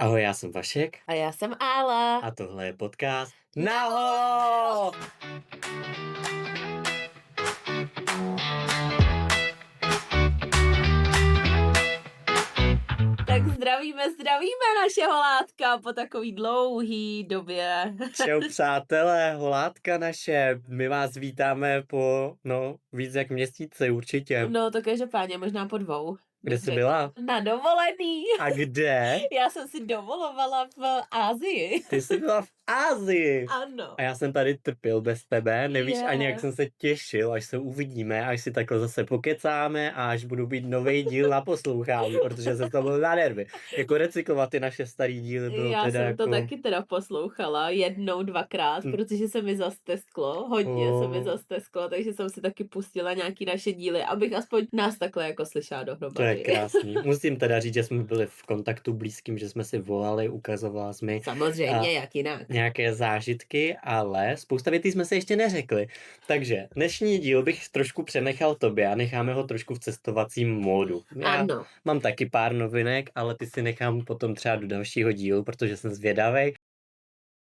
Ahoj, já jsem Vašek A já jsem Ála. a tohle je podcast Naho! Tak zdravíme našeho látka po takový dlouhý době. Čau přátelé, holátka naše, my vás vítáme po, víc jak měsíci určitě. No to každopádně možná po 2. Kde jsi byla? Na dovolený. A kde? Já jsem si dovolovala v Asii. Ty jsi byla v Asii. Ano. A já jsem tady trpěl bez tebe, nevíš Je. ani jak jsem se těšil, až se uvidíme, až si takhle zase pokecáme a až budu být nový díl na poslouchání, protože jsem to byl na nervy. Jako recyklovat ty naše starý díly bylo Já teda jsem to jako... taky teda poslouchala 1, 2krát, protože se mi zastesklo, hodně se mi zastesklo, takže jsem si taky pustila nějaký naše díly, abych aspoň nás takhle jako slyšela To dohromady. je krásný. Musím teda říct, že jsme byli v kontaktu blízkým, že jsme si volali, ukazovala jsi mi Samozřejmě, jak jinak. nějaké zážitky, ale spousta věcí jsme se ještě neřekli. Takže dnešní díl bych trošku přenechal tobě a necháme ho trošku v cestovacím módu. Já Ano. mám taky pár novinek, ale ty si nechám potom třeba do dalšího dílu, protože jsem zvědavej.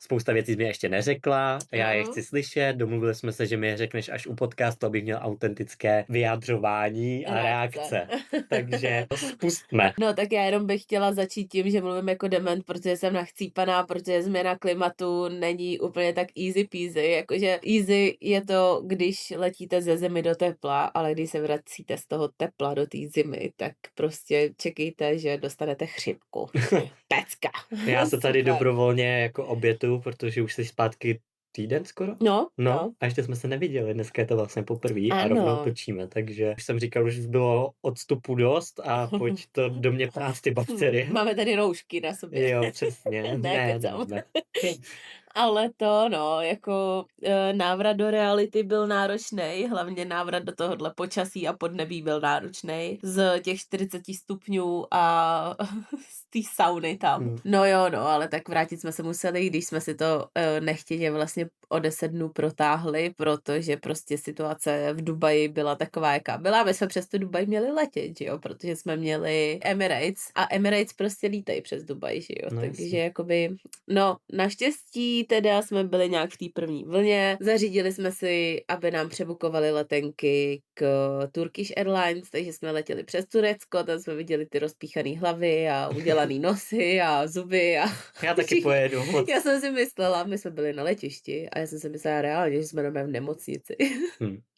Spousta věcí mi ještě neřekla, já je chci slyšet, domluvili jsme se, že mi je řekneš až u podcastu, abych měl autentické vyjadřování a reakce. Takže spustme. No tak já jenom bych chtěla začít tím, že mluvím jako dement, protože jsem nachcípaná, protože změna klimatu není úplně tak easy peasy, jakože easy je to, když letíte ze zimy do tepla, ale když se vracíte z toho tepla do té zimy, tak prostě čekejte, že dostanete chřipku. Pecka. Já se tady Super. dobrovolně jako obětuju, protože už jsi zpátky týden skoro? No. A ještě jsme se neviděli, dneska je to vlastně poprvé a Ano. rovnou točíme, takže už jsem říkal, že bylo odstupu dost a pojď to do mě prát ty bakterie. Máme tady roušky na sobě. Jo, přesně. Ne. Ale to, jako návrat do reality byl náročnej, hlavně návrat do tohohle počasí a podnebí byl náročnej. Z těch 40 stupňů a z té sauny tam. No, ale tak vrátit jsme se museli, když jsme si to nechtěně vlastně o 10 dnů protáhli, protože prostě situace v Dubaji byla taková, jaká byla. My jsme přes to Dubaj měli letět, že jo, protože jsme měli Emirates a Emirates prostě lítají přes Dubaj, že jo, takže jakoby, naštěstí teda jsme byli nějak v té první vlně, zařídili jsme si, aby nám přebukovali letenky k Turkish Airlines, takže jsme letěli přes Turecko, tam jsme viděli ty rozpíchané hlavy a udělaný nosy a zuby a... Já taky pojedu. Já jsem si myslela, my jsme byli na letišti a já jsem si myslela reálně, že jsme v nemocnici.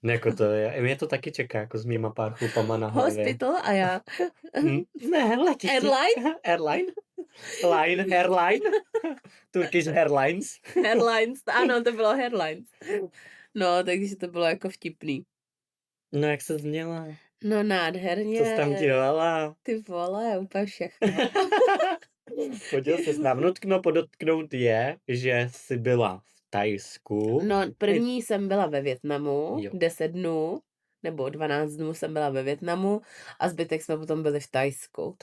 Jako to je, mě to taky čeká, jako s mýma pár chlupama na hlavě. Hospital a já... Ne, letišti. Airline. Turkish Airlines. Airlines, ano, to bylo Airlines. No, takže to bylo jako vtipný. No, jak se změla? No, nádherně. Co jsi tam dělala? Ty vole, úplně všechno. Podíl se podotknout je, že jsi byla v Thajsku. No, první jsem byla ve Vietnamu, Jo. 10 dnů, nebo 12 dnů jsem byla ve Vietnamu a zbytek jsme potom byli v Thajsku.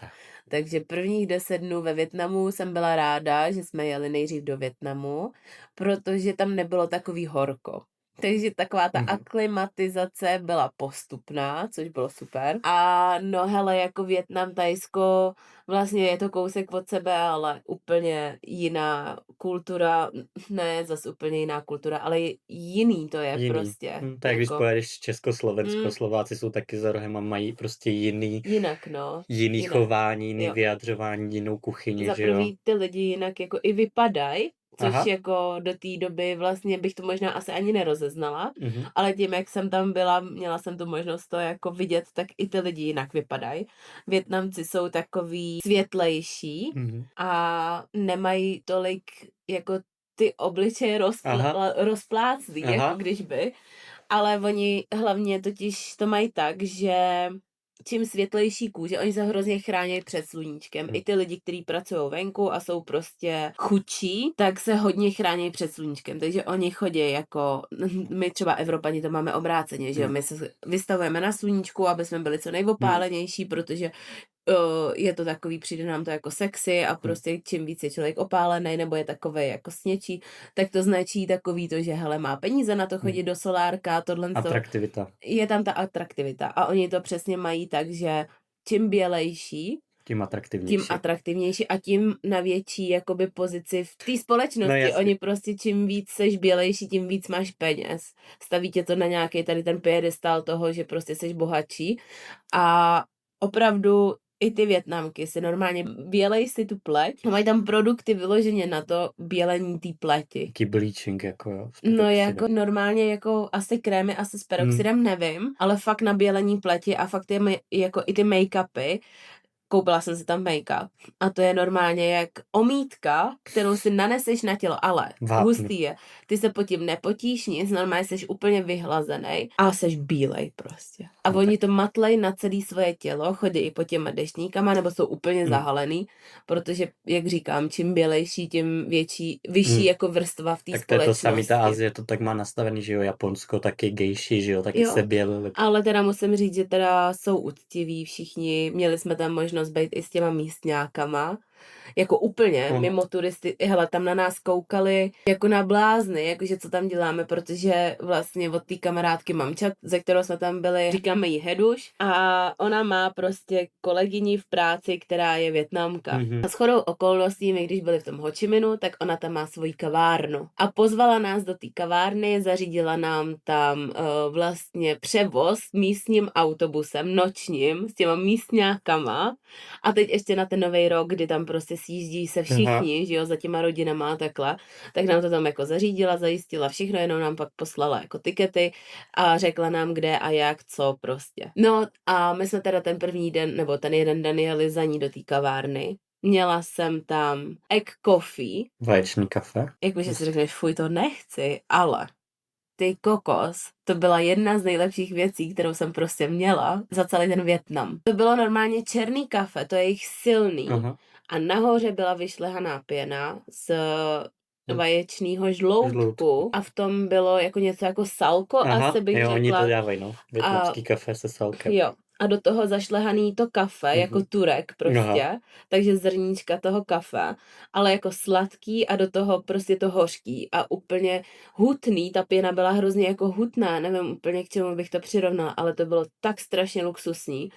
Takže prvních 10 dnů ve Vietnamu jsem byla ráda, že jsme jeli nejdřív do Vietnamu, protože tam nebylo takový horko. Takže taková ta aklimatizace byla postupná, což bylo super. A no hele, jako Vietnam, Thajsko, vlastně je to kousek od sebe, ale úplně jiná kultura, ne zase úplně jiná kultura, ale jiný to je prostě. Tak když pojedeš Československo, Slováci jsou taky za rohem a mají prostě jiný chování, jiný vyjadřování, jinou kuchyni, za že jo? prvý ty lidi jinak jako i vypadají, což jako do té doby vlastně bych to možná asi ani nerozeznala, ale tím, jak jsem tam byla, měla jsem tu možnost to jako vidět, tak i ty lidi jinak vypadají. Vietnamci jsou takový světlejší a nemají tolik jako ty obličeje rozpláclý, jako když by, ale oni hlavně totiž to mají tak, že čím světlejší kůže, oni se hrozně chrání před sluníčkem. I ty lidi, kteří pracují venku a jsou prostě chudší, tak se hodně chrání před sluníčkem. Takže oni chodí jako, my třeba Evropani to máme obráceně, že my se vystavujeme na sluníčku, aby jsme byli co nejopálenější, protože je to takový, přijde nám to jako sexy a prostě čím víc je člověk opálený nebo je takovej jako sněčí, tak to značí takový to, že hele, má peníze na to chodit do solárka, tohle. Atraktivita. Je tam ta atraktivita a oni to přesně mají tak, že čím bělejší, tím atraktivnější a tím na větší jakoby pozici v té společnosti. No, oni prostě čím víc seš bělejší, tím víc máš peněz. Staví tě to na nějaký tady ten piedestal toho, že prostě seš bohatší a opravdu i ty Vietnamky si normálně bělej si tu pleť a mají tam produkty vyloženě na to bělení té pleti. Taký bleaching jako jo. No jako normálně jako asi krémy, asi s peroxidem, nevím, ale fakt na bělení pleti a fakt je jako i ty make-upy. Koupila jsem si tam make-up a to je normálně jak omítka, kterou si naneseš na tělo, ale hustý je. Ty se pod tím nepotíš nic, normálně jsi úplně vyhlazený a jsi bílej prostě. A oni to matlej na celé svoje tělo, chodí i pod těma deštníkama, nebo jsou úplně zahalený, protože, jak říkám, čím bělejší, tím vyšší jako vrstva v té společnosti. Tak to je to samý, ta Asie to tak má nastavený, že jo, Japonsko taky gejší, že jo, taky se bělili. Ale teda musím říct, že teda jsou úctiví všichni, měli jsme tam možnost být i s těma místňákama, jako úplně mimo turisty, hele, tam na nás koukali jako na blázny, jakože co tam děláme, protože vlastně od té kamarádky mamčat, ze kterou jsme tam byli, říkáme jí Heduš a ona má prostě kolegyni v práci, která je Vietnamka. A shodou okolností, my když byli v tom Ho Chi Minu, tak ona tam má svoji kavárnu. A pozvala nás do té kavárny, zařídila nám tam vlastně převoz místním autobusem, nočním, s těma místňákama a teď ještě na ten nový rok, kdy tam prostě sjíždí se všichni, že jo, za těma rodinama a takhle, tak nám to tam jako zařídila, zajistila všechno, jenom nám pak poslala jako tikety a řekla nám kde a jak, co prostě. No a my jsme teda ten první den, nebo ten jeden den jeli za ní do té kavárny. Měla jsem tam egg coffee. Vaječný kafe. Jakože si řekneš, fuj, to nechci, ale ty kokos, to byla jedna z nejlepších věcí, kterou jsem prostě měla za celý ten Vietnam. To bylo normálně černý kafe, to je jich silný. A nahoře byla vyšlehaná pěna z vaječného žloutku a v tom bylo jako něco jako salko, asi bych řekla. Oni to dávají, no. Vietnamský kafe se salkem. Jo. A do toho zašlehaný to kafe, jako turek prostě, takže zrníčka toho kafe, ale jako sladký a do toho prostě to hořký a úplně hutný, ta pěna byla hrozně jako hutná, nevím úplně k čemu bych to přirovnala, ale to bylo tak strašně luxusní.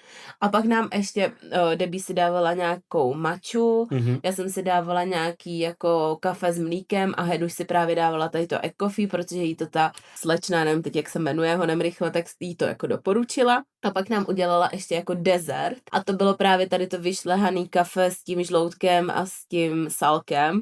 A pak nám ještě Debbie si dávala nějakou maču, já jsem si dávala nějaký jako kafe s mlíkem a Heduš si právě dávala tady to egg coffee, protože jí to ta slečna, nevím teď jak se jmenuje, Honem rychle, tak jí to jako doporučila. A pak nám udělala ještě jako dezert a to bylo právě tady to vyšlehaný kafe s tím žloutkem a s tím salkem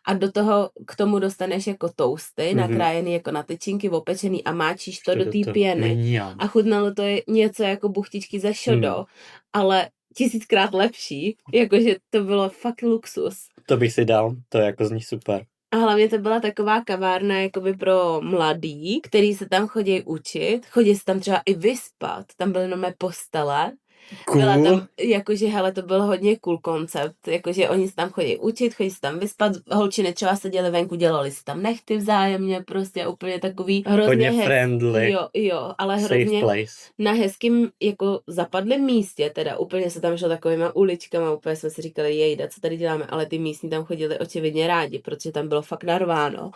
a do toho k tomu dostaneš jako toasty, nakrájený jako na tyčinky, opečený a máčíš to do té pěny. A chutnalo to je něco jako buchtičky ze šodo, ale 1000krát lepší, jakože to bylo fakt luxus. To bych si dal, to jako zní super. A hlavně to byla taková kavárna jakoby pro mladý, který se tam chodí učit, chodí se tam třeba i vyspat, tam byly nové postele. Cool. Byla tam, jakože, hele, to byl hodně cool koncept, jakože oni se tam chodí učit, chodí se tam vyspat, holčiny třeba seděly venku, dělali si tam nechty vzájemně, prostě úplně takový hrozně friendly, jo, ale hrozně na hezkým jako zapadlém místě, teda úplně se tam šlo takovýma uličkama, úplně jsme si říkali, jejda, co tady děláme, ale ty místní tam chodili očividně rádi, protože tam bylo fakt narváno.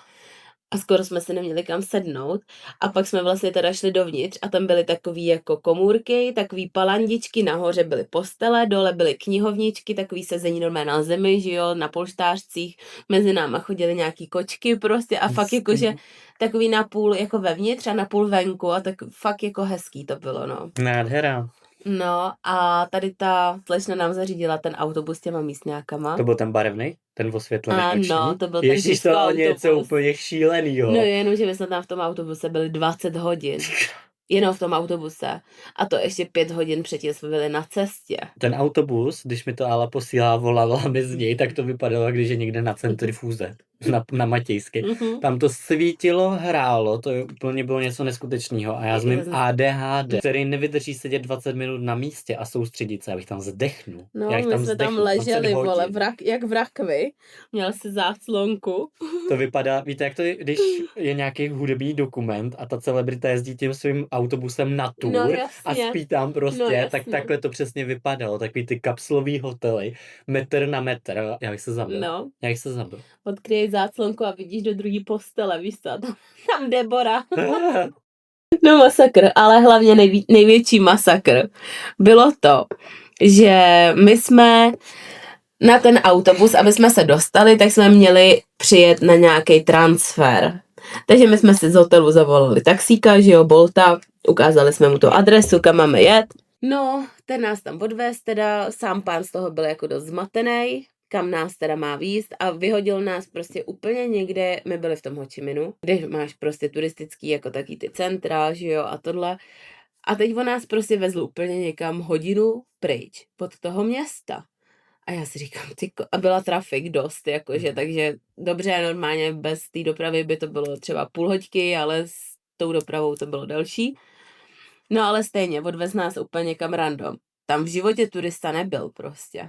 A skoro jsme se neměli kam sednout a pak jsme vlastně teda šli dovnitř a tam byly takový jako komůrky, takový palandičky, nahoře byly postele, dole byly knihovničky, takový sezení normálně na zemi, že jo, na polštářcích, mezi náma chodily nějaký kočky prostě a fakt jakože takový napůl jako vevnitř a napůl venku a tak fakt jako hezký to bylo, no. Nádhera. No a tady ta slečna nám zařídila ten autobus s těma místňákama. To byl ten barevný? Ten osvětlený oční? Ano, to byl ten Ježíš, to bylo něco úplně šílenýho. No jenom, že my jsme tam v tom autobuse byli 20 hodin. Jenom v tom autobuse. A to ještě 5 hodin předtím jsme byli na cestě. Ten autobus, když mi to Ala posílala, volala mi z něj, tak to vypadalo, když je někde na centrifuze. Na Matějsky. Tam to svítilo, hrálo, to úplně bylo něco neskutečného. A já s mým ADHD, který nevydrží sedět 20 minut na místě a soustředit se, já bych tam zdechnul. No, my jsme tam leželi, vole, jak v rakvi. Měl si záclonku. To vypadá, víte, jak to je, když je nějaký hudební dokument a ta celebrita jezdí tím svým autobusem na tour a spí tam prostě, tak takhle to přesně vypadalo. Takový ty kapslový hotely, metr na metr. Já bych se zabil. Odkryješ záclonku a vidíš do druhé postele, víš co, tam Debora. No masakr, ale hlavně největší masakr bylo to, že my jsme na ten autobus, aby jsme se dostali, tak jsme měli přijet na nějaký transfer. Takže my jsme si z hotelu zavolali taxíka, že jo, Bolta, ukázali jsme mu tu adresu, kam máme jet. No, ten nás tam odvez, teda sám pán z toho byl jako dost zmatený, kam nás teda má výjist a vyhodil nás prostě úplně někde, my byli v tom Ho Chi Minu, kde máš prostě turistický jako taky ty centra, že jo, a tohle. A teď on nás prostě vezl úplně někam hodinu pryč od toho města. A já si říkám, a byla trafik dost, jakože, takže dobře, normálně bez té dopravy by to bylo třeba půl hoďky, ale s tou dopravou to bylo delší. No ale stejně, odvez nás úplně někam random. Tam v životě turista nebyl prostě.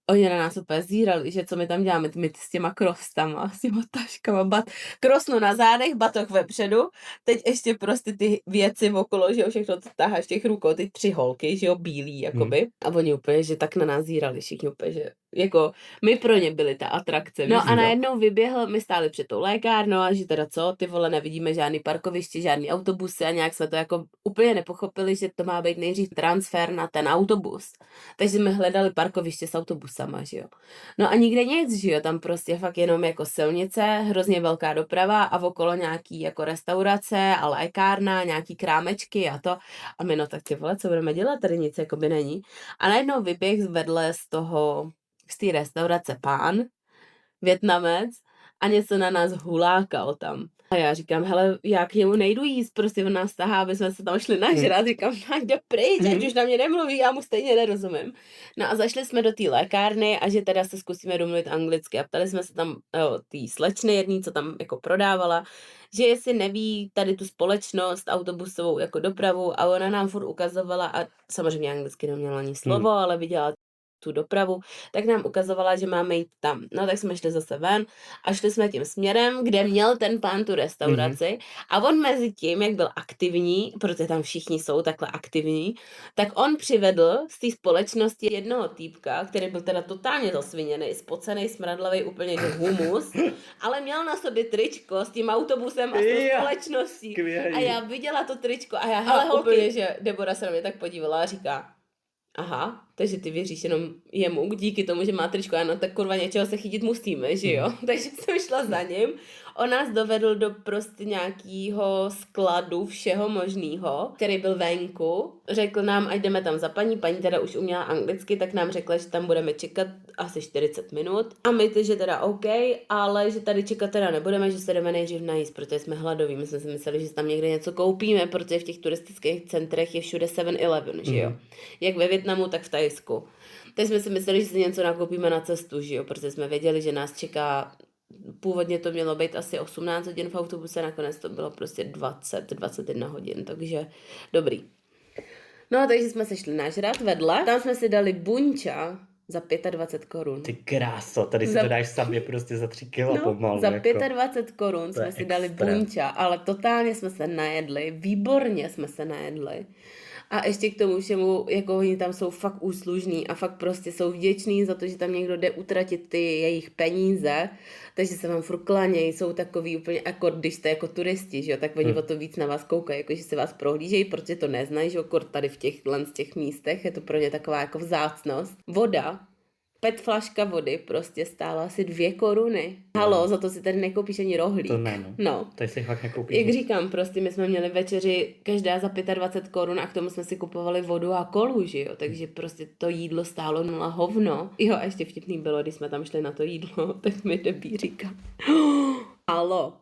Oni na nás úplně zírali, že co my tam děláme, my s těma krostama, s těma taškama, krosnu na zádech, batoh vepředu, teď ještě prostě ty věci okolo, že jo, všechno to taháš těch rukou, ty 3 holky, že jo, bílí, jakoby. A oni úplně, že tak na nás zírali všichni úplně, že jako my pro ně byli ta atrakce. No a najednou vyběhl, my stáli před tou lékárnou a že teda co, ty vole, nevidíme žádný parkoviště, žádný autobusy a nějak jsme to jako úplně nepochopili, že to má být nejdřív transfer na ten autobus. Takže jsme hledali parkoviště s autobusama, že jo. No a nikde nic, že jo, tam prostě fakt jenom jako silnice, hrozně velká doprava a okolo nějaký jako restaurace a lékárna, nějaký krámečky a to. A my no tak ty vole, co budeme dělat, tady nic jakoby není. A najednou vyběh vedle z té restaurace pán, Vietnamec, a něco na nás hulákal tam. A já říkám, hele, já k němu nejdu jíst, prostě on nás tahá, aby jsme se tam šli nažrat, říkám, ať jde pryč, ať už na mě nemluví, já mu stejně nerozumím. No a zašli jsme do té lékárny a že teda se zkusíme domluvit anglicky a ptali jsme se tam té slečny jedný, co tam jako prodávala, že jestli neví tady tu společnost autobusovou jako dopravu a ona nám furt ukazovala a samozřejmě anglicky neměla ani slovo, ale viděla tu dopravu, tak nám ukazovala, že máme jít tam. No tak jsme šli zase ven a šli jsme tím směrem, kde měl ten pán tu restauraci a on mezi tím, jak byl aktivní, protože tam všichni jsou takhle aktivní, tak on přivedl z té společnosti jednoho týpka, který byl teda totálně zasviněný, spocený, smradlavý, úplně jako humus, ale měl na sobě tričko s tím autobusem a s tou společností. A já viděla to tričko a já hele úplně, že Debora se na mě tak podívala a říká, aha, takže ty věříš jenom jemu, díky tomu, že má tričko, ano, tak kurva něčeho se chytit musíme, že jo? Takže jsem šla za ním, on nás dovedl do prostě nějakého skladu všeho možného, který byl venku, řekl nám, ať jdeme tam za paní teda už uměla anglicky, tak nám řekla, že tam budeme čekat asi 40 minut a my že teda OK, ale že tady čekat teda nebudeme, že se jdeme nejdřív najíst, protože jsme hladoví, my jsme si mysleli, že tam někde něco koupíme, protože v těch turistických centrech je všude 7-Eleven, že jo? Jak ve Vietnamu, tak v Thajsku. Teď jsme si mysleli, že si něco nakoupíme na cestu, že jo? Protože jsme věděli, že nás čeká, původně to mělo být asi 18 hodin v autobuse, nakonec to bylo prostě 21 hodin, takže dobrý. No, takže jsme se šli nažrat vedle, tam jsme si dali bunča za 25 korun. Ty kráso, tady si to dáš sami prostě za 3 kila pomalu. Za 25 korun jsme si dali bunča, ale totálně jsme se najedli, výborně jsme se najedli. A ještě k tomu všemu, jako oni tam jsou fakt úslužní a fakt prostě jsou vděční za to, že tam někdo jde utratit ty jejich peníze, takže se vám furt klanějí, jsou takový úplně, jako když jste jako turisti, že jo, tak oni o to víc na vás koukají, jako že se vás prohlížejí, protože to neznají, že jo, tady v těch místech, je to pro ně taková jako vzácnost. Voda, PET flaška vody prostě stála asi 2 koruny. Halo, za to si tady nekoupíš ani rohlík. To ne, no. Tady si fakt nekoupíš. Jak říkám, prostě my jsme měli večeři každá za 25 korun a k tomu jsme si kupovali vodu a kolu, že jo, takže prostě to jídlo stálo 0 hovno. Jo, a ještě vtipný bylo, když jsme tam šli na to jídlo, tak mi Debí říká, halo,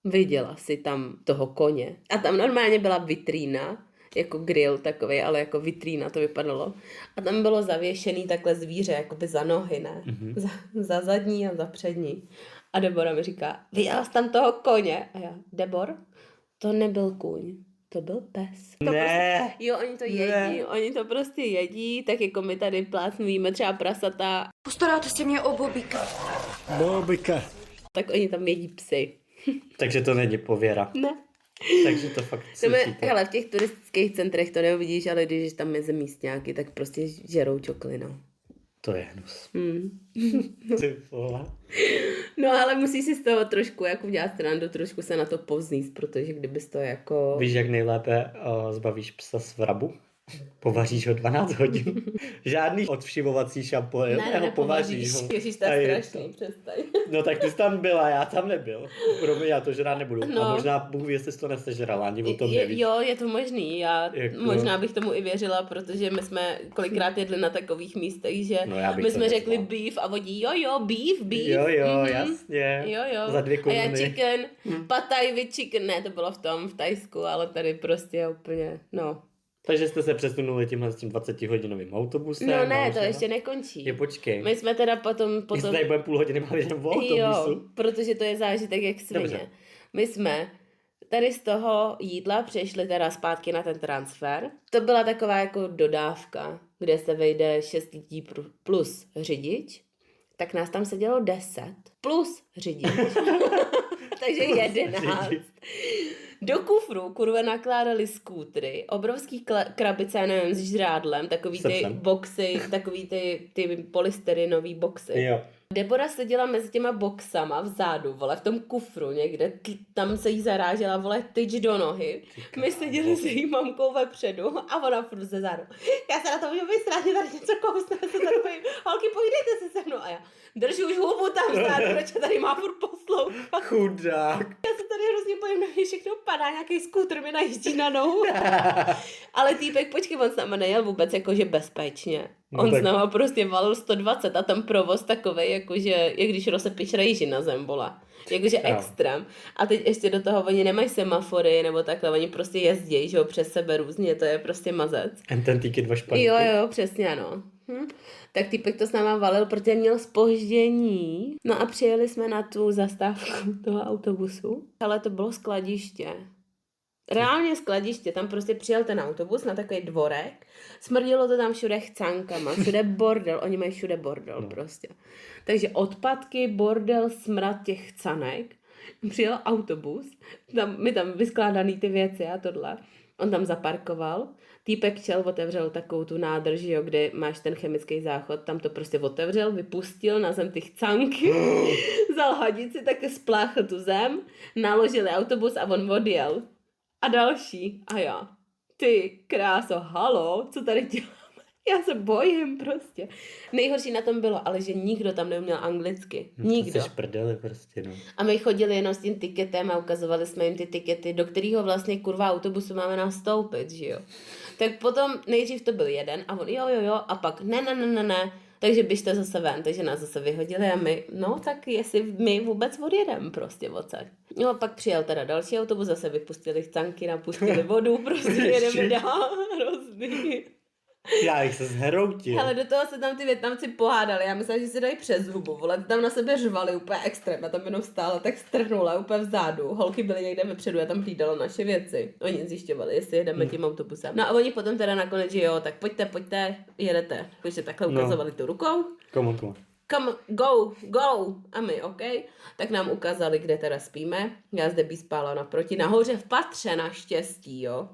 viděla si tam toho koně. A tam normálně byla vitrína, jako grill takovej, ale jako vitrína to vypadalo. A tam bylo zavěšený takhle zvíře, jakoby za nohy, ne? Za zadní a za přední. A Debora mi říká, viděla jsi tam toho koně? A já, Debor, to nebyl kůň, to byl pes. To ne. Prostě, jo, oni to jedí, oni to prostě jedí, tak jako my tady plácnujíme třeba prasata. Postaráte se mě o Bobika. Bobika. Tak oni tam jedí psy. Takže to není pověra. Ne. Takže to fakt hele, v těch turistických centrech to neuvidíš, ale když tam mezi místňáky, tak prostě žerou čokly, no. To je hnus. Ty vole. No ale musíš si z toho trošku jako udělat srandu, trošku se na to povzníst, protože kdybys to jako... Víš, jak nejlépe zbavíš psa z vrabu? Povaříš ho 12 hodin. Žádný odvšivovací šampon, Ne, povaříš ho. Ježiš, to je strašný, přestaň. No tak ty jsi tam byla, já tam nebyl. Promiň, já to žrát nebudu. No. A možná Bůh ví, jestli jsi to nesežrala, ani o tom nevíš. Jo, je to možný, já jako... možná bych tomu i věřila, protože my jsme kolikrát jedli na takových místech, že my jsme řekli beef a vodí, jo, beef. Jo, jasně. Jo. Za 2 koruny. A já chicken, pataj with chicken, ne, to bylo v Thajsku, ale tady prostě úplně, no. Takže jste se přesunuli tímhle s tím 20-hodinovým autobusem. No ne, to ještě nekončí. Je, počkej. My jsme teda potom... My jsme tady budeme půl hodiny mluvit o autobusu. Jo, protože to je zážitek jak svině. Dobře. My jsme tady z toho jídla přešli teda zpátky na ten transfer. To byla taková jako dodávka, kde se vejde 6 lidí plus řidič. Tak nás tam sedělo 10 plus řidič. Takže 11. Do kufru kurva nakládali skútry, obrovský krabice, já nevím, s žrádlem, takový ty boxy, takový ty polystyrenoví boxy. Jo. Debora seděla mezi těma boxama vzadu, vole, v tom kufru někde, tam se jí zarážela, vole, tyč do nohy. My seděli s její mamkou vepředu a ona furt ze zádu. Já se na to můžu vysrát, tady něco kousne, se tady bojím. Holky, povídejte se se mnou. A já držu už hubu tam vzadu, proč tady má furt poslouchat. Chudák. Já se tady hrozně bojím, na mě všechno padá, nějaký skútr mi najíždí na nohu. Ale týpek, počkej, on s náma nejel vůbec jakože bezpečně. On s náma prostě valil 120 a tam provoz takovej, jakože, jak když rozepíš rejži na zem, bola. Jakože extrém. A teď ještě do toho oni nemají semafory nebo takhle, oni prostě jezdí, že jo, přes sebe různě, to je prostě mazec. A ten týky 2 špatný. Jo, přesně, no. Tak týpek to s náma valil, protože měl zpoždění. No a přijeli jsme na tu zastávku toho autobusu. Ale to bylo skladiště. Reálně skladiště, tam prostě přijel ten autobus na takový dvorek, smrdilo to tam všude chcánkama, všude bordel, oni mají všude bordel prostě. Takže odpadky, bordel, smrad těch chcanek, přijel autobus, my tam vyskládaný ty věci a tohle, on tam zaparkoval, týpek šel, otevřel takovou tu nádrž, jo, kde máš ten chemický záchod, tam to prostě otevřel, vypustil na zem ty chcánky, vzal hadici, tak spláchl tu zem, naložili autobus a on odjel. A další. A já. Ty kráso, halo, co tady děláme? Já se bojím prostě. Nejhorší na tom bylo, ale že nikdo tam neuměl anglicky. Nikdo. To prdeli prostě, no. A my chodili jenom s tím tiketem a ukazovali jsme jim ty tikety, do kterého vlastně kurva autobusu máme nastoupit, že jo. Tak potom nejdřív to byl jeden a on jo a pak ne. Takže běžte zase ven, takže nás zase vyhodili a my, no tak jestli my vůbec odjedeme prostě odsaď. No a pak přijel teda další autobus, zase vypustili chcánky, napustili vodu, prostě jedeme dál, hrozný. Já jich se zhroutil. Ale do toho se tam ty Vietnamci pohádali, já myslela, že si dají přes hubu, vole, tam na sebe řvali úplně extrém, a tam jenom stála tak strhnula úplně vzadu, holky byly někde vepředu, já tam hlídala naše věci, oni zjišťovali, jestli jedeme tím autobusem. No a oni potom teda nakonec, že jo, tak pojďte, jedete, takže takhle ukazovali tu rukou. Come, go, a my, OK, tak nám ukázali, kde teda spíme, já zde by spala naproti, nahoře v patře naštěstí, jo.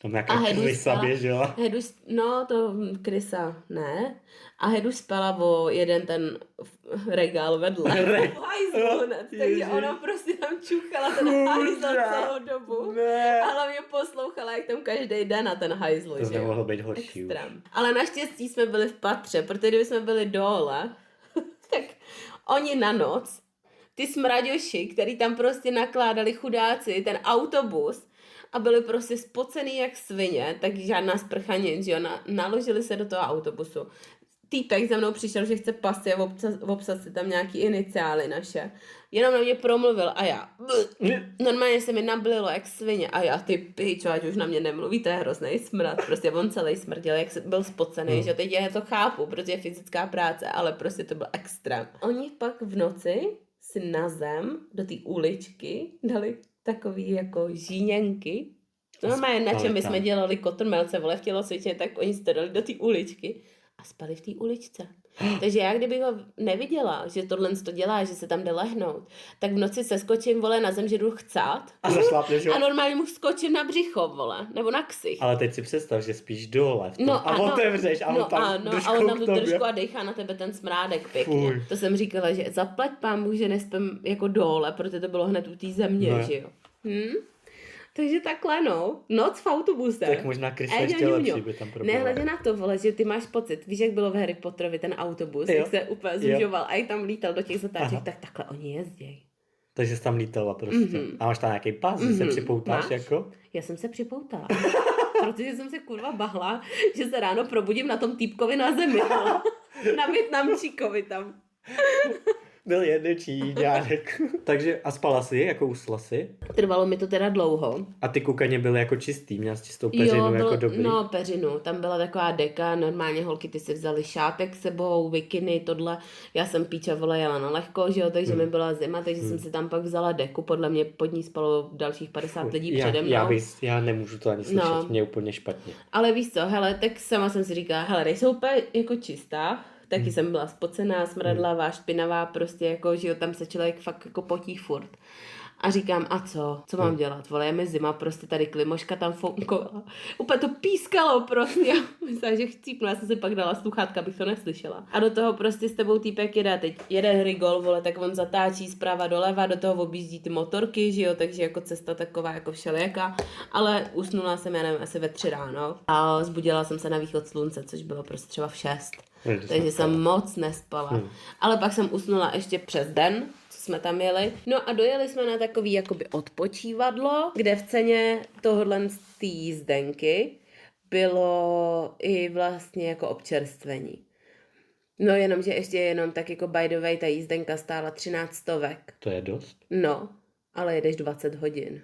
Tam nějaká krysa běžela. No, to krysa ne. A Hedu spala o jeden ten regál vedle. Takže ona prostě tam čuchala ten hajzl celou dobu. Ale mě poslouchala, jak tam každý den na ten hajzl. To nemohlo být horší. Ale naštěstí jsme byli v patře, protože kdyby jsme byli dole, tak oni na noc, ty smraďoši, který tam prostě nakládali chudáci, ten autobus, a byli prostě spocený jak svině, tak žádná sprcha nic, jo, naložili se do toho autobusu. Týpek za mnou přišel, že chce pasy a obsat si tam nějaký iniciály naše. Jenom na mě promluvil a já, normálně se mi nablilo jak svině a já, ty pičo, ať už na mě nemluví, to je hrozný smrad, prostě on celý smrděl, jak byl spocený, že teď já to chápu, protože je fyzická práce, ale prostě to byl extrém. Oni pak v noci si na zem do té uličky dali takový jako žíněnky. Normálně na čem my jsme dělali kotrmelce, vole, v tělocvičně, tak oni se dali do té uličky a spali v té uličce. Takže já kdybych ho neviděla, že tohle to dělá, že se tam jde lehnout, tak v noci se skočím, vole, na zem, že jdu chcát. A zašlápneš ho? A normálně mu skočím na břicho, vole, nebo na ksich. Ale teď si představ, že spíš dole v tom, a otevřeš a on tam a on tam tu držku a dechá na tebe ten smrádek pěkně. Fuj. To jsem říkala, že zaplať pán Bůh, že nespím jako dole, protože to bylo hned u té země, že jo. Takže takhle, no. Noc v autobuse. Tak možná Krysa ještě lepší by tam proběhla. Nehledě na to, vole, že ty máš pocit. Víš, jak bylo v Harry Potterovi ten autobus, jak se úplně zužoval a jak tam lítal do těch zatáček, tak takhle oni jezdějí. Takže jsi tam lítala prostě. A máš tam nějaký pás, že se připoutáš jako? Já jsem se připoutala. Protože jsem se kurva bahla, že se ráno probudím na tom týpkovi na zemi. Na Vietnamčíkovi tam. Byl jeden Číňánek. Takže a spala si, jako usla si? Trvalo mi to teda dlouho. A ty kukaně byly jako čistý, měla jsi čistou peřinu jako dobrý? No, peřinu, tam byla taková deka, normálně holky ty si vzali šátek sebou, bikiny, tohle. Já jsem píča vole jela na lehko, že jo, takže mi byla zima, takže jsem si tam pak vzala deku, podle mě pod ní spalo dalších 50 lidí přede mnou. Já nemůžu to ani slyšet, mě je úplně špatně. Ale víš co, hele, tak sama jsem si říkala, hele, nejsou úplně jako čistá, taky jsem byla spocená, smradlavá, špinavá, prostě jako, že jo, tam se člověk fakt jako potí furt. A říkám, a co mám dělat, vole, je mi zima, prostě tady klimoška tam foukovala. Úplně to pískalo prostě, myslím, že chcípnu, já jsem si pak dala sluchátka, abych to neslyšela. A do toho prostě s tebou týpek jede, teď jede Hrigol, vole, tak on zatáčí zprava doleva, do toho objíždí ty motorky, že jo, takže jako cesta taková jako všelijaká, ale usnula jsem, já nevím, asi ve 3 ráno a zbudila jsem se na východ slunce, což bylo prostě třeba v 6. Takže jsem moc nespala. Ale pak jsem usnula ještě přes den, co jsme tam jeli. No a dojeli jsme na takový jakoby odpočívadlo, kde v ceně tohohle z té jízdenky bylo i vlastně jako občerstvení. No jenom, že ještě jenom tak jako by the way, ta jízdenka stála 13 stovek. To je dost? No, ale jedeš 20 hodin.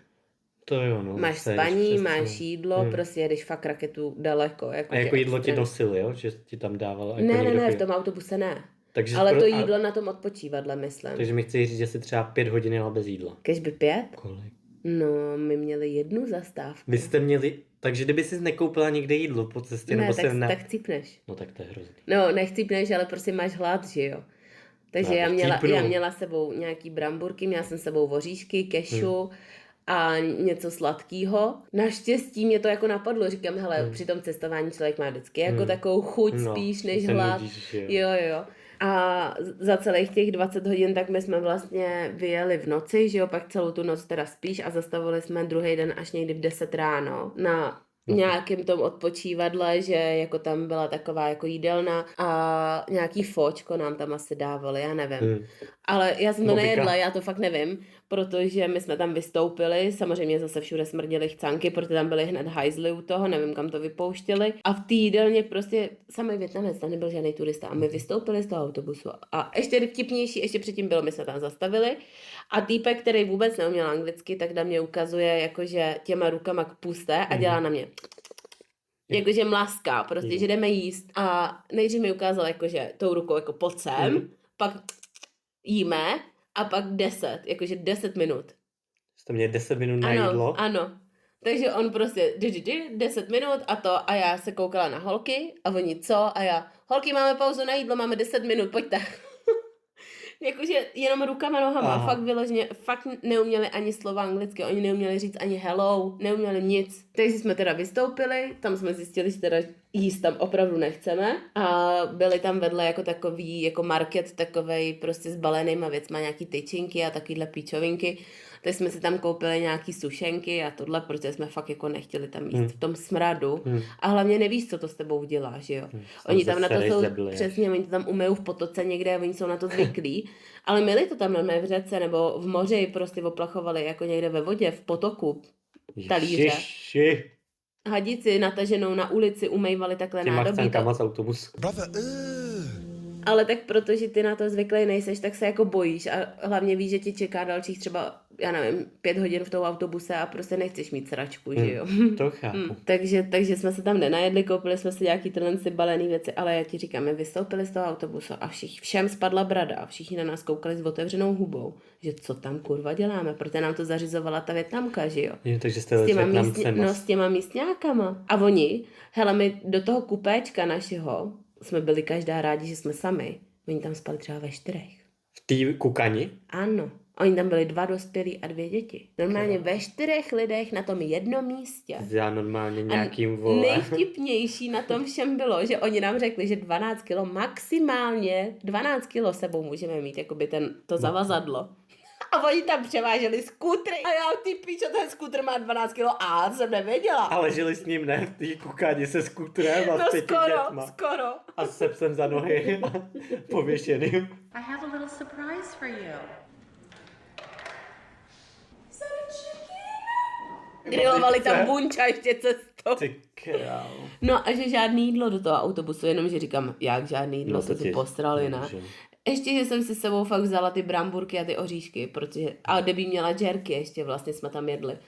To jo, no. Máš spaní, máš jídlo, prostě jedeš fakt raketu daleko. Jako a jako jídlo ti nosili, jo? Že ti tam dával? Jako ne, v tom autobuse ne. Takže ale to jídlo na tom odpočívadle, myslím. Takže mi chci říct, že si třeba 5 hodin jela bez jídla. Kež by 5? Kolik? No, my měli 1 zastávku. Vy jste měli, takže kdyby jsi nekoupila někde jídlo po cestě, ne, nebo tak chcípneš. No tak to je hrozný. No, nechcípneš, ale prostě máš hlad, že jo. Takže já měla sebou nějaký bramburky, měla jsem sebou voříšky, kešu, a něco sladkého. Naštěstí mě to jako napadlo, říkám, hele, při tom cestování člověk má vždycky jako takovou chuť spíš než hlad. Jo. A za celých těch 20 hodin tak my jsme vlastně vyjeli v noci, že jo, pak celou tu noc teda spíš a zastavili jsme druhý den až někdy v 10 ráno na nějakým tom odpočívadle, že jako tam byla taková jako jídelna a nějaký fočko nám tam asi dávali, já nevím. Ale já jsem to nejedla, já to fakt nevím, protože my jsme tam vystoupili, samozřejmě zase všude smrděly chcánky, protože tam byly hned hajzly u toho, nevím kam to vypouštěli. A v té jídelně prostě samý Vietnamec, tam nebyl žádný turista a my vystoupili z toho autobusu. A ještě vtipnější, ještě předtím bylo, my jsme tam zastavili a týpek, který vůbec neuměl anglicky, tak na mě ukazuje jakože těma rukama k puste a dělá na mě jakože mlaská, prostě, že jdeme jíst. A nejdřív mi ukázal jakože tou rukou jako pojď sem, pak jíme a pak 10, jakože 10 minut. Jste měli 10 minut na jídlo? Ano. Takže on prostě 10 minut a to a já se koukala na holky a oni co a já, holky máme pauzu na jídlo, máme 10 minut, pojďte. Jakože jenom rukama, nohama, fakt vyloženě, fakt neuměli ani slova anglicky, oni neuměli říct ani hello, neuměli nic. Takže jsme teda vystoupili, tam jsme zjistili, že teda jíst tam opravdu nechceme a byli tam vedle jako takový, jako market takovej prostě s balenýma věcma, nějaký tyčinky a takovýhle píčovinky. Tak jsme si tam koupili nějaký sušenky a tohle, protože jsme fakt jako nechtěli tam jíst v tom smradu. A hlavně nevíš, co to s tebou udělá, že jo. Oni tam na to jsou, přesně, oni to tam umyjou v potoce někde, oni jsou na to zvyklí. Ale měli to tam normálně v řece nebo v moři, prostě oplachovali jako někde ve vodě, v potoku, talíře. Hadici nataženou na ulici umývali takhle nádobí. Z autobusu. Ale tak protože ty na to zvyklý nejseš, tak se jako bojíš a hlavně víš, že ti čeká dalších třeba, já nevím, 5 hodin v tom autobuse a prostě nechceš mít sračku, že jo. To chápu. Takže jsme se tam nenajedli, koupili jsme si nějaký tyhle balený věci, ale já ti říkám, my vystoupili z toho autobusu a všem spadla brada a všichni na nás koukali s otevřenou hubou, že co tam kurva děláme, protože nám to zařizovala ta Vietnamka, že jo. Takže jste s těma místňákama. A oni, hele, my do toho kupéčka našeho jsme byli každá rádi, že jsme sami. Oni tam spali třeba ve 4. V té kukani? Ano. Oni tam byli 2 dospělí a 2 děti. Normálně ve 4 lidech na tom jednom místě. Já normálně nějakým vole. Nejvtipnější na tom všem bylo, že oni nám řekli, že 12 kilo, maximálně 12 kilo sebou můžeme mít, jakoby to zavazadlo. A oni tam převáželi skútry. A já, ty píčo, ten skútr má 12 kilo a jsem nevěděla. Ale žili s ním ne v té kukáni se skútrem a s 5 dětma. skoro. A s sepsem za nohy pověšeným. I have a little surprise for you. Grilovali tam bunča ještě cestou. Ty král. No a že žádný jídlo do toho autobusu, jenomže říkám, jak žádný jídlo, No, jsme to si ti postrali, ne? nemůžem. Ještě, že jsem si s sebou fakt vzala ty bramburky a ty oříšky, protože, a Debbie měla džerky ještě, vlastně jsme tam jedli.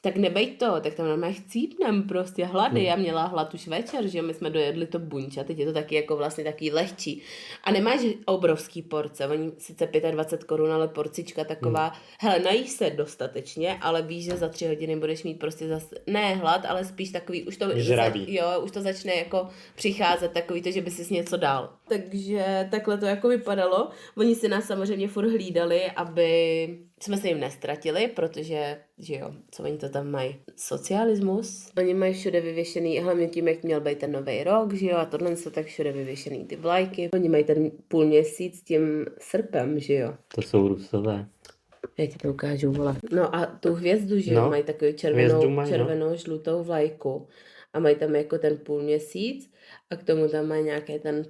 Tak nebejt to, tak tam normálně chcípnem prostě hlady. Já měla hlad už večer, že my jsme dojedli to bunča, teď je to taky jako vlastně taky lehčí. A nemáš obrovský porce, oni sice 25 korun, ale porcička taková, hele, najíš se dostatečně, ale víš, že za 3 hodiny budeš mít prostě zase, ne hlad, ale spíš takový, už to, žravý. už to začne jako přicházet takový to, že by si něco dal. Takže takhle to jako vypadalo. Oni si nás samozřejmě furt hlídali, aby jsme se jim nestratili, protože, že jo, co oni to tam mají? Socialismus. Oni mají všude vyvěšený, hlavně tím, jak měl být ten nový rok, že jo, a tohle jsou tak všude vyvěšený ty vlajky. Oni mají ten půlměsíc s tím srpem, že jo. To jsou Rusové. Já ti to ukážu, vole. No a tu hvězdu, že jo, No, mají takovou červenou, žlutou vlajku. A mají tam jako ten půlměsíc a k tomu tam mají nějaký ten.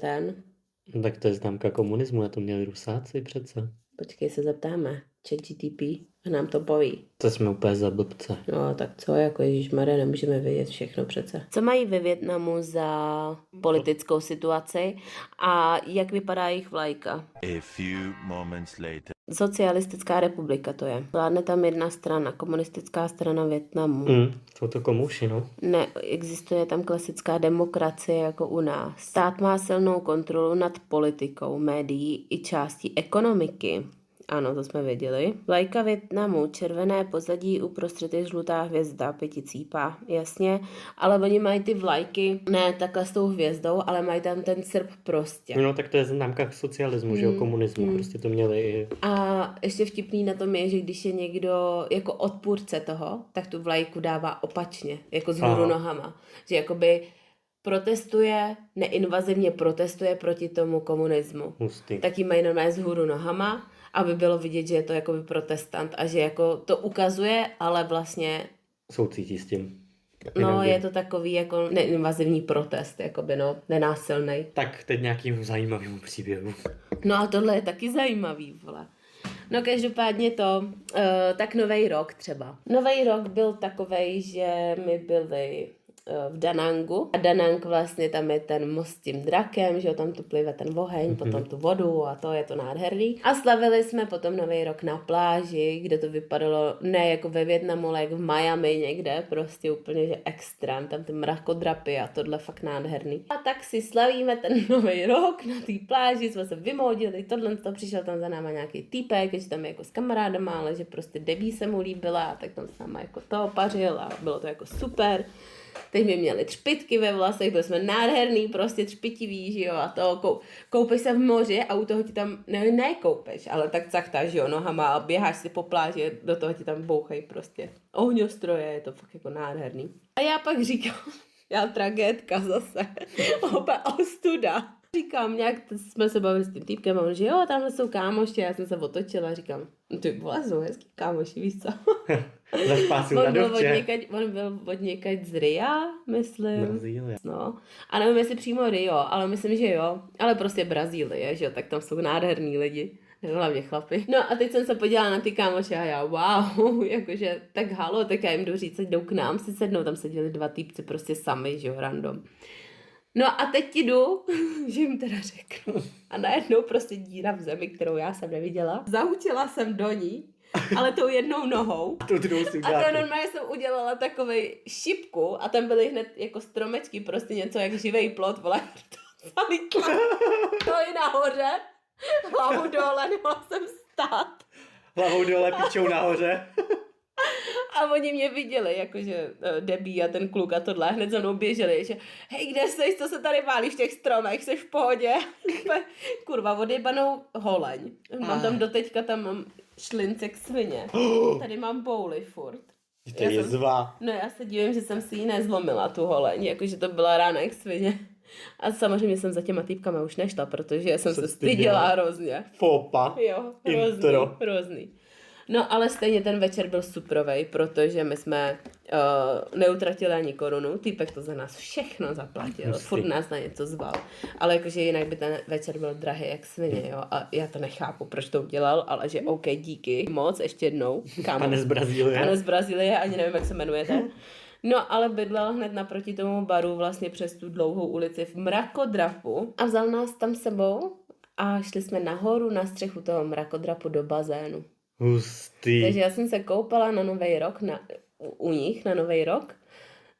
No, tak to je známka komunismu, a to měli Rusáci přece. Počkej, se zeptáme. ChatGPT a nám to poví. To jsme úplně za blbce. No, tak co, jako ježišmarja, nemůžeme vědět všechno přece. Co mají ve Vietnamu za politickou situaci a jak vypadá jejich vlajka? A few moments later. Socialistická republika to je. Vládne tam jedna strana, komunistická strana Vietnamu. Jsou to komouši, no. Neexistuje tam klasická demokracie jako u nás. Stát má silnou kontrolu nad politikou, médií i částí ekonomiky. Ano, to jsme věděli. Vlajka Vietnamu, červené pozadí, uprostřed je žlutá hvězda, pěticípá, jasně. Ale oni mají ty vlajky, ne takhle s tou hvězdou, ale mají tam ten srp prostě. No, tak to je známka socialismu, že jo, komunismu. Prostě to měli i... A ještě vtipný na tom je, že když je někdo jako odpůrce toho, tak tu vlajku dává opačně, jako z hůru nohama. Že jakoby protestuje, neinvazivně protestuje proti tomu komunismu. Hustý. Tak ji mají normálně z hůru nohama, aby bylo vidět, že je to jakoby protestant a že jako to ukazuje, ale vlastně... Soucítí s tím. No, je to takový jako neinvazivní protest, jakoby no, nenásilnej. Tak teď nějakým zajímavým příběhu. No a tohle je taky zajímavý, vole. No každopádně to, tak Nový rok třeba. Nový rok byl takovej, že my byli v Danangu. A Danang vlastně tam je ten most s tím drakem, že jo, tam tu plive ten oheň, potom tu vodu a to je to nádherný. A slavili jsme potom Nový rok na pláži, kde to vypadalo ne jako ve Vietnamu, ale jako v Miami někde, prostě úplně, že extrém, tam ty mrakodrapy a tohle fakt nádherný. A tak si slavíme ten Nový rok na té pláži, jsme se vymoudili, tohle to přišel tam za náma nějaký týpek, že tam je jako s kamarádama, ale že prostě Debbie se mu líbila, tak tam s náma jako to pařil a bylo to jako super. Teď my měli třpitky ve vlasech, byli jsme nádherný, prostě třpitivý, že jo, a to koupeš se v moři a u toho ti tam, ne koupeš, ale tak cachtáš, že jo, nohama a běháš si po pláži, do toho ti tam bouchají prostě ohňostroje, je to fakt jako nádherný. A já pak říkám, já tragédka zase, opět ostuda. Říkám, nějak jsme se bavili s tím týpkem a on, že jo, tamhle jsou kámoši, já jsem se otočila a říkám, ty vole, jsou hezký kámoši, víš co? On byl od někať z Ria, myslím. Brazílie. No. A nevím, jestli přímo Rio, ale myslím, že jo. Ale prostě Brazílie, že jo, tak tam jsou nádherný lidi. Hlavně chlapi. No a teď jsem se podívala na ty kámoše a já, wow, jakože tak halo, tak já jim jdu říct, ať jdou k nám si sednou, tam seděli 2 týpci prostě sami, že jo, random. No a teď jdu, že jim teda řeknu. A najednou prostě díra v zemi, kterou já jsem neviděla. Zahučila jsem do ní, ale tou jednou nohou. A to normálně jsem udělala takovej šipku a tam byly hned jako stromečky, prostě něco jak živej plot, vole, to zalítla. To i nahoře, hlavu dole, nemohla jsem stát. Hlavou dole, pičou nahoře. A oni mě viděli, jakože Debbie a ten kluk a tohle, hned za mnou běželi, že hej, kde jsi, co se tady válí v těch stromech, jsi v pohodě? Kurva, odjebanou holeň. Mám tam doteďka, tam mám šlince k svině. Tady mám bouli furt. To je zva. No já se divím, že jsem si ji nezlomila, tu holeň, jakože to byla rána k svině. A samozřejmě jsem za těma týpkama už nešla, protože jsem se styděla hrozně. Fopa. Jo, hrozný. No ale stejně ten večer byl suprovej, protože my jsme neutratili ani korunu, týpek to za nás všechno zaplatil, furt nás na něco zval, ale jakože jinak by ten večer byl drahý jak svině, jo, a já to nechápu, proč to udělal, ale že OK, díky moc, ještě jednou, kámo. Pane z Brazílie. Pane z Brazílie, ani nevím, jak se jmenujete. No, ale bydlel hned naproti tomu baru, vlastně přes tu dlouhou ulici v mrakodrapu a vzal nás tam sebou a šli jsme nahoru na střechu toho mrakodrapu do bazénu. Hustý. Takže já jsem se koupala na Nový rok, u nich na Nový rok,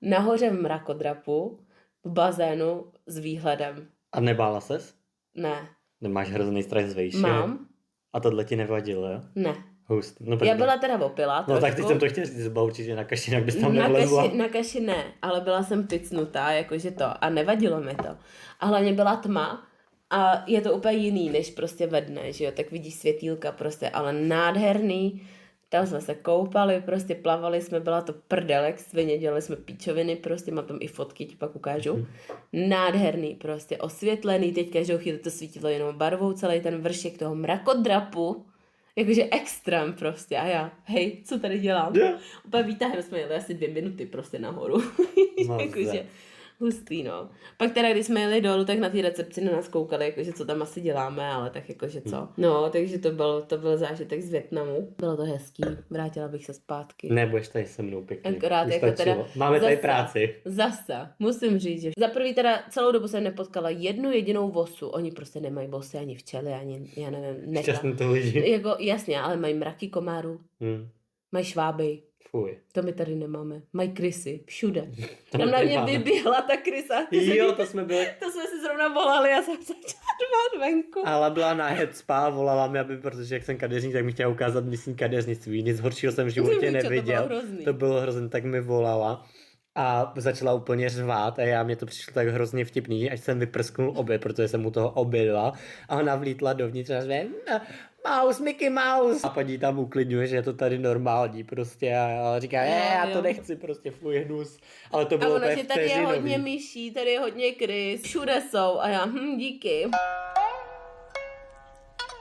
nahoře v mrakodrapu, v bazénu s výhledem. A nebála ses? Ne. Nemáš hrozný strach z vejše? Mám. A tohle ti nevadilo, jo? Ne. Hustý. No, Já byla teda opilá No trošku. tak teď jsem to chtěl říct, byla určitě na kaši, jinak bys tam nevlezla. Na kaši ne, ale byla jsem picnutá, jakože to, a nevadilo mi to. A hlavně byla tma a je to úplně jiný, než prostě ve dne, že jo, tak vidíš světýlka prostě, ale nádherný. Tam jsme se koupali, prostě plavali jsme, byla to prdel, jak svině, dělali jsme píčoviny, prostě mám tam i fotky, ti pak ukážu. Nádherný, prostě osvětlený, teď každou chvíli to svítilo jenom barvou, celý ten vršek toho mrakodrapu. Jakože extrém prostě a já, hej, co tady dělám? Úplně výtahem jsme jeli asi 2 minuty prostě nahoru. Jakože hustý, no. Pak teda, když jsme jeli dolů, tak na té recepci na nás koukali, jakože co tam asi děláme, ale tak jakože co. No, takže to byl zážitek z Vietnamu. Bylo to hezký, vrátila bych se zpátky. Nebudeš tady se mnou pěkně. Akorát jako teda Máme tady práci. Zase, musím říct, že za prvý teda celou dobu jsem nepotkala jednu jedinou vosu. Oni prostě nemají vosy, ani včely, ani, já nevím, Šťastný to lidi. Jako, jasně, ale mají mraky komárů, mají šváby. Fuj. To my tady nemáme. Mají krysy, všude. Tam na mě vyběhla ta krysa. Jo, to jsme byli. To jsme si zrovna volali a jsem začala dvát venku. Ale byla na headspa, volala mi, protože jak jsem kadeřník, tak mi chtěla ukázat místní kadeřnictví. Nic horšího jsem v životě neviděl. To bylo hrozný, tak mi volala. A začala úplně řvát a mě to přišlo tak hrozně vtipný, až jsem vyprsknul oběd, protože jsem u toho obědla a ona vlítla dovnitř a řve, Mouse, Mickey Mouse. A paní tam uklidňuje, že je to tady normální prostě a říká, já to nechci, prostě fuj hnus. Ale to bylo a ono, že tady je hodně myší, tady je hodně krys, všude jsou a já, díky.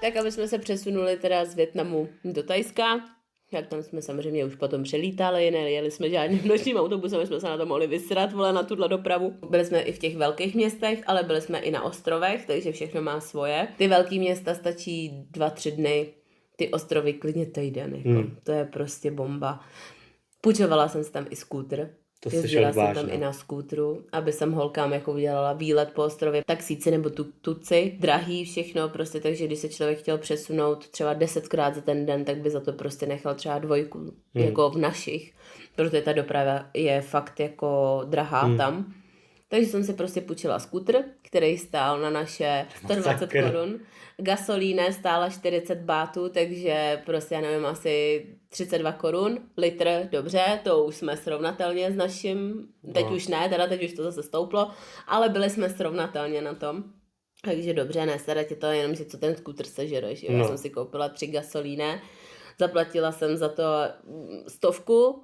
Tak aby jsme se přesunuli teda z Vietnamu do Thajska, tak tam jsme samozřejmě už potom přelítali, nejeli jsme žádným nočním autobusem, jsme se na to mohli vysrat, vole, na tuhle dopravu. Byli jsme i v těch velkých městech, ale byli jsme i na ostrovech, takže všechno má svoje. Ty velký města stačí 2-3 dny, ty ostrovy klidně týden, jako. To je prostě bomba. Půjčovala jsem si tam i skútr. Jezdila jsem tam i na skútru, aby jsem holkám jako udělala výlet po ostrově, taxíci nebo tuci, drahý všechno prostě, takže když se člověk chtěl přesunout třeba 10krát za ten den, tak by za to prostě nechal třeba 2, jako v našich, protože ta doprava je fakt jako drahá tam. Takže jsem si prostě půjčila skútr, který stál na naše 120 korun. Gasolína stála 40 bátů, takže prostě já nevím, asi 32 korun, litr, dobře, to už jsme srovnatelně s naším, teď už ne, teda teď už to zase stouplo, ale byli jsme srovnatelně na tom. Takže dobře, nesada tě to, jenom že co ten skútr sežere, že jo? Já jsem si koupila 3 gasolíny, zaplatila jsem za to 100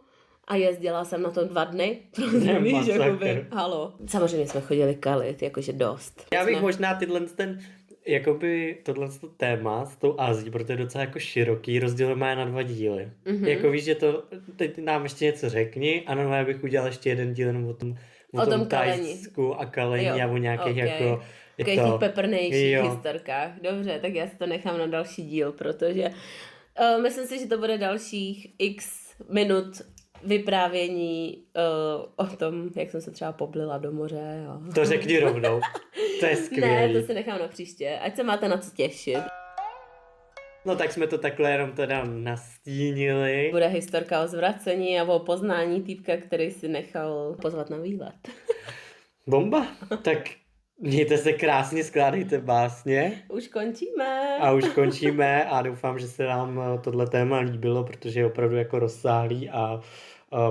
a jezdila jsem na to 2 dny, rozumíš, jakoby, halo. Samozřejmě jsme chodili kalit, jakože dost. Já bych možná tohle téma s tou Ázií, protože je docela jako široký, rozdělíme na 2 díly. Jako víš, že to, teď nám ještě něco řekni a já bych udělal ještě jeden díl jenom o tom Thajsku a kalení a o nějakých jako... Takových těch peprnějších historkách. Dobře, tak já si to nechám na další díl, protože myslím si, že to bude dalších x minut vyprávění o tom, jak jsem se třeba poblila do moře. Jo. To řekni rovnou. To je skvělý. Ne, to si nechám na příště. Ať se máte na co těšit. No tak jsme to takhle jenom teda nastínili. Bude historka o zvracení a o poznání týpka, který si nechal pozvat na výlet. Bomba. Tak mějte se krásně, skládejte básně. Už končíme. A už končíme a doufám, že se vám tohle téma líbilo, protože je opravdu jako rozsáhlý a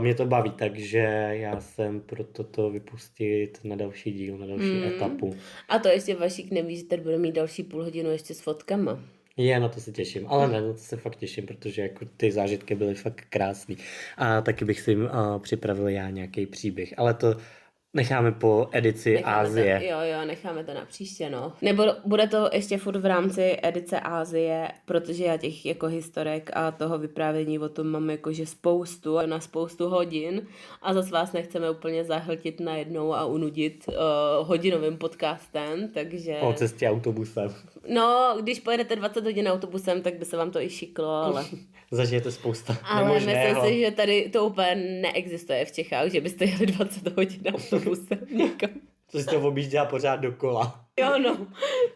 mě to baví, takže já jsem pro toto vypustit na další díl, na další etapu. A to ještě Vašík neví, že tady bude mít další půl hodinu ještě s fotkama. Na to se těším, ale ne, na to se fakt těším, protože jako ty zážitky byly fakt krásný. A taky bych si připravil já nějaký příběh, ale to necháme po edici Asie. Jo, necháme to na příště, no. Nebo bude to ještě furt v rámci edice Asie, protože já těch jako historek a toho vyprávění o tom mám jakože spoustu hodin a zase vás nechceme úplně zahltit najednou a unudit hodinovým podcastem, takže... Po cestě autobusem. No, když pojedete 20 hodin autobusem, tak by se vám to i šiklo, ale... Zažijete spousta Ale nemožného. myslím si, že tady to úplně neexistuje v Čechách, že byste jeli 20 hodin autobusem někam. To si to objížděla pořád dokola. Jo, no,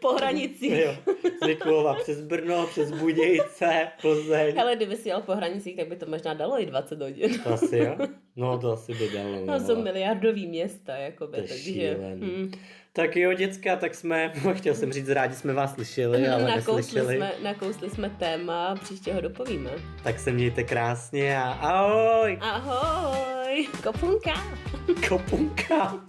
po hranicích. Jo, z Mikulova přes Brno, přes Budějce, Plzeň. Hele, kdyby si jel po hranicích, tak by to možná dalo i 20 hodin. To asi jo? No to asi by dalo. No, jsou miliardový města, jakoby, To je takže... šílený. Tak jo, děcka, tak jsme, chtěl jsem říct, rádi jsme vás slyšeli, ale neslyšeli. Nakousli jsme téma, příště ho dopovíme. Tak se mějte krásně a ahoj! Ahoj! Kopunka! Kopunka!